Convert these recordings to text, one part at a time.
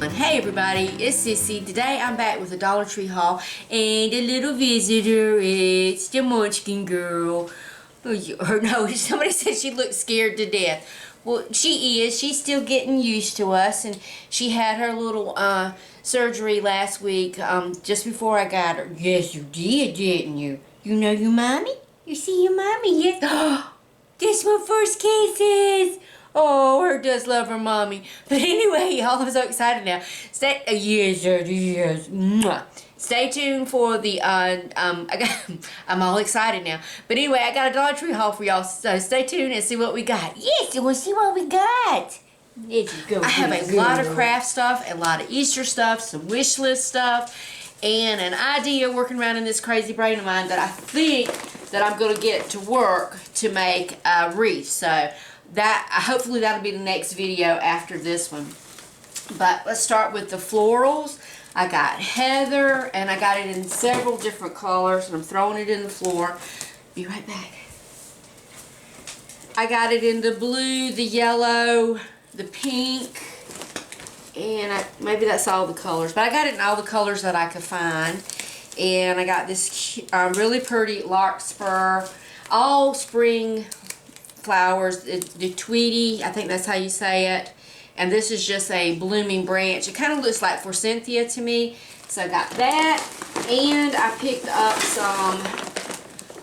Almond. Hey everybody, it's Sissy. Today I'm back with a Dollar Tree haul and a little visitor. It's the Munchkin girl. Or no, somebody said she looked scared to death. Well, she is. She's still getting used to us, and she had her little surgery last week just before I got her. Yes, you did, didn't you? You know your mommy? You see your mommy? Yes. This my first kisses. Oh, her does love her mommy. But anyway, y'all, I'm so excited now. Yes, yes. Mwah. Stay tuned for the, I'm all excited now. But anyway, I got a Dollar Tree haul for y'all, so stay tuned and see what we got. Yes, we'll see what we got. I have a lot of craft stuff, a lot of Easter stuff, some wish list stuff, and an idea working around in this crazy brain of mine that I think that I'm going to get to work to make a wreath. So that hopefully that'll be the next video after this one. But let's start with the florals. I got heather, and I got it in several different colors, and I'm throwing it in the floor. Be right back. I got it in the blue, the yellow, the pink, and maybe that's all the colors, but I got it in all the colors that I could find. And I got this really pretty larkspur, all spring flowers, the Tweety, I think that's how you say it. And this is just a blooming branch. It kind of looks like forsythia to me. So I got that, and I picked up some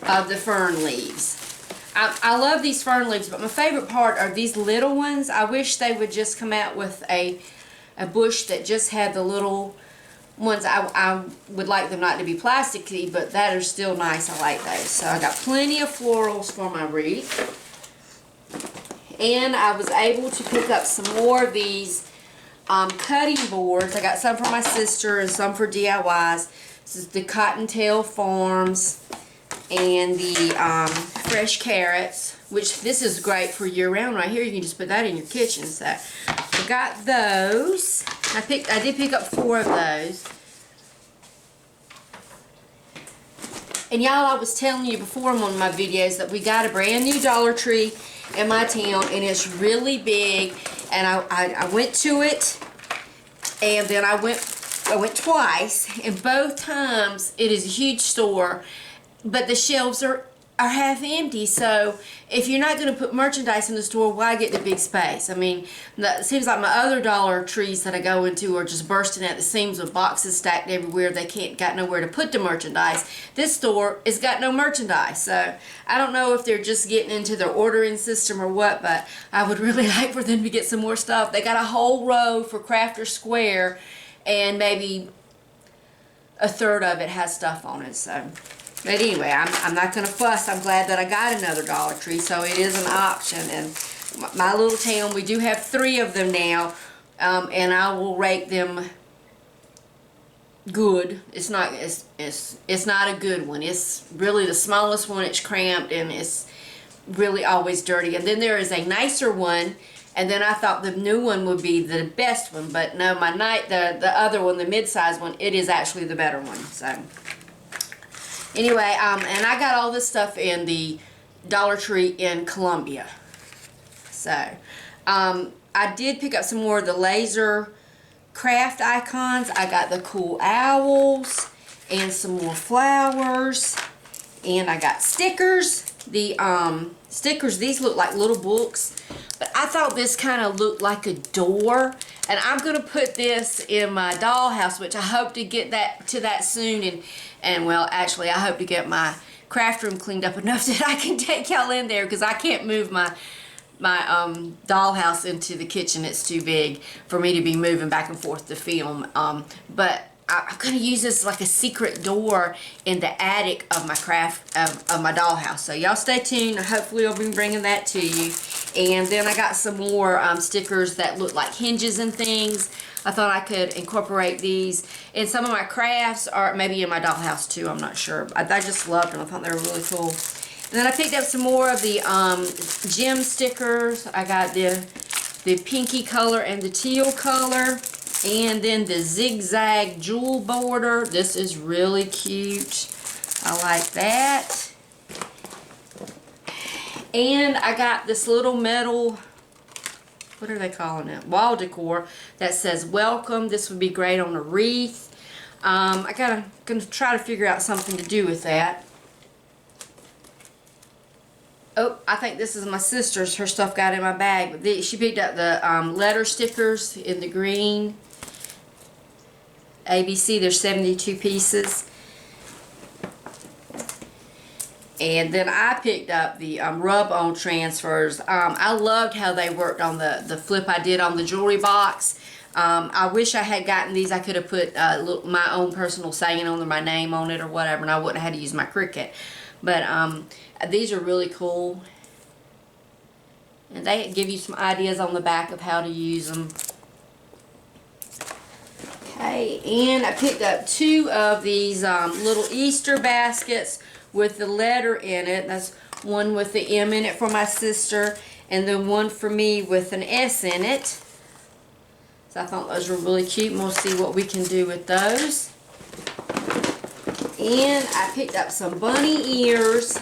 of the fern leaves. I love these fern leaves, but my favorite part are these little ones. I wish they would just come out with a bush that just had the little ones. I would like them not to be plasticky, but that are still nice. I like those. So I got plenty of florals for my wreath. And I was able to pick up some more of these cutting boards. I got some for my sister and some for DIYs. This is the Cottontail Farms and the fresh carrots, which this is great for year-round right here. You can just put that in your kitchen. So I got those. I did pick up 4 of those. And y'all, I was telling you before in one of my videos that we got a brand new Dollar Tree in my town, and it's really big. And I went to it, and then I went twice, and both times it is a huge store, but the shelves are half empty. So if you're not going to put merchandise in the store, why get the big space? I mean, it seems like my other Dollar Trees that I go into are just bursting at the seams with boxes stacked everywhere. They got nowhere to put the merchandise. This store has got no merchandise. So I don't know if they're just getting into their ordering system or what, but I would really like for them to get some more stuff. They got a whole row for Crafter Square, and maybe a third of it has stuff on it. So, but anyway, I'm not going to fuss. I'm glad that I got another Dollar Tree, so it is an option. And my little town, we do have 3 of them now, and I will rate them good. It's not a good one. It's really the smallest one. It's cramped, and it's really always dirty. And then there is a nicer one, and then I thought the new one would be the best one, but no, the other one, the mid-size one, it is actually the better one. So anyway, and I got all this stuff in the Dollar Tree in Columbia. So, I did pick up some more of the laser craft icons. I got the cool owls and some more flowers. And I got stickers. The stickers, these look like little books. But I thought this kind of looked like a door. And I'm going to put this in my dollhouse, which I hope to get to that soon. And well, actually, I hope to get my craft room cleaned up enough that I can take y'all in there, because I can't move my dollhouse into the kitchen. It's too big for me to be moving back and forth to film. But I'm going to use this like a secret door in the attic of my of my dollhouse. So y'all stay tuned. Hopefully I'll be bringing that to you. And then I got some more stickers that look like hinges and things. I thought I could incorporate these in some of my crafts, or maybe in my dollhouse too. I'm not sure. I just loved them. I thought they were really cool. And then I picked up some more of the gem stickers. I got the pinky color and the teal color. And then the zigzag jewel border. This is really cute. I like that. And I got this little metal what are they calling it? Wall decor that says welcome. This would be great on a wreath. I gonna try to figure out something to do with that. Oh, I think this is my sister's. Her stuff got in my bag. But she picked up the letter stickers in the green. ABC, there's 72 pieces. And then I picked up the rub-on transfers. I loved how they worked on the flip I did on the jewelry box. I wish I had gotten these. I could have put my own personal saying on there, my name on it or whatever, and I wouldn't have had to use my Cricut. But these are really cool. And they give you some ideas on the back of how to use them. Okay, and I picked up 2 of these little Easter baskets with the letter in it. That's one with the M in it for my sister, and then one for me with an S in it. So I thought those were really cute, and we'll see what we can do with those. And I picked up some bunny ears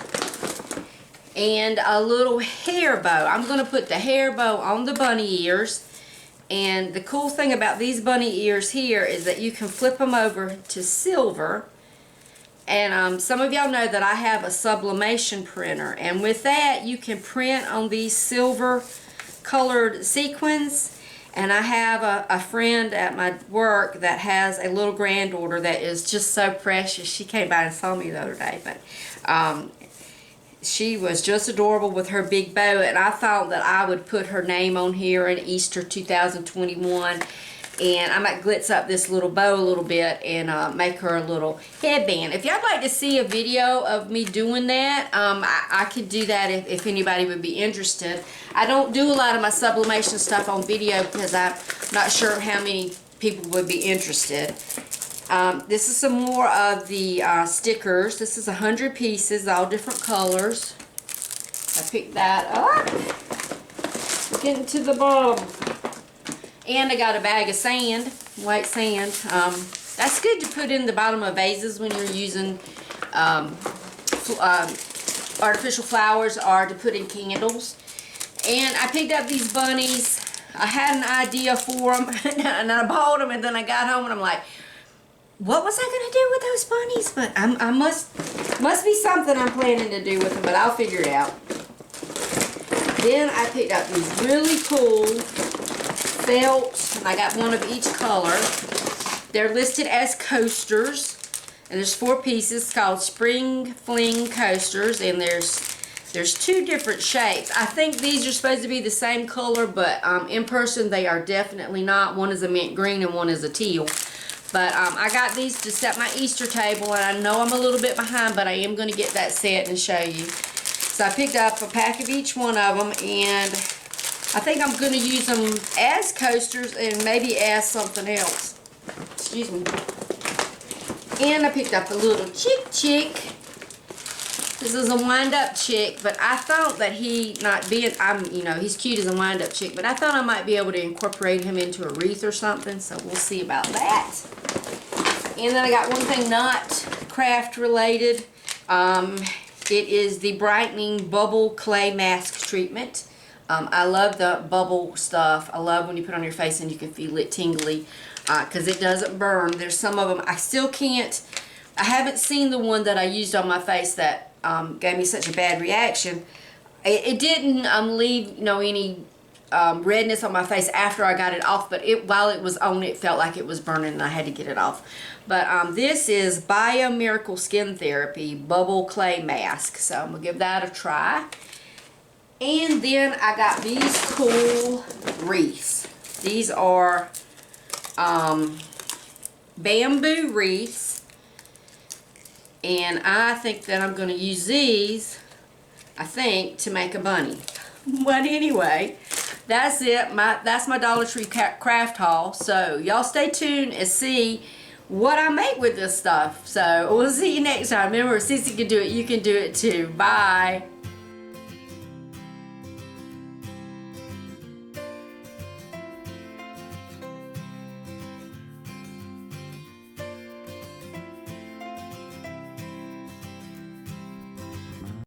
and a little hair bow. I'm going to put the hair bow on the bunny ears. And the cool thing about these bunny ears here is that you can flip them over to silver. And some of y'all know that I have a sublimation printer. And with that, you can print on these silver colored sequins. And I have a friend at my work that has a little granddaughter that is just so precious. She came by and saw me the other day. But she was just adorable with her big bow, and I thought that I would put her name on here in Easter 2021, and I might glitz up this little bow a little bit and make her a little headband. If y'all like to see a video of me doing that, I could do that if anybody would be interested. I don't do a lot of my sublimation stuff on video because I'm not sure how many people would be interested. This is some more of the stickers. This is 100 pieces, all different colors. I picked that up. Getting to the bottom. And I got a bag of sand, white sand. That's good to put in the bottom of vases when you're using artificial flowers or to put in candles. And I picked up these bunnies. I had an idea for them, and I bought them, and then I got home and I'm like, what was I going to do with those bunnies? But I must be something I'm planning to do with them, but I'll figure it out. Then I picked up these really cool felt, and I got one of each color. They're listed as coasters, and there's 4 pieces called Spring Fling coasters, and there's 2 different shapes. I think these are supposed to be the same color, but in person they are definitely not. One is a mint green and one is a teal. But I got these to set my Easter table, and I know I'm a little bit behind, but I am going to get that set and show you. So I picked up a pack of each one of them, and I think I'm going to use them as coasters and maybe as something else. Excuse me. And I picked up a little chick. This is a wind-up chick, but I thought that he, not being, he's cute as a wind-up chick, but I thought I might be able to incorporate him into a wreath or something, so we'll see about that. And then I got one thing not craft related. It is the Brightening Bubble Clay Mask Treatment. I love the bubble stuff. I love when you put it on your face and you can feel it tingly, because it doesn't burn. There's some of them I still can't. I haven't seen the one that I used on my face that gave me such a bad reaction. It didn't leave any redness on my face after I got it off, but while it was on, it felt like it was burning and I had to get it off. But this is Bio Miracle Skin Therapy Bubble Clay Mask, so I'm going to give that a try. And then I got these cool wreaths. These are bamboo wreaths. And I think that I'm going to use these, to make a bunny. But anyway, that's it. That's my Dollar Tree craft haul. So y'all stay tuned and see what I make with this stuff. So we'll see you next time. Remember, if Sissy can do it, you can do it too. Bye.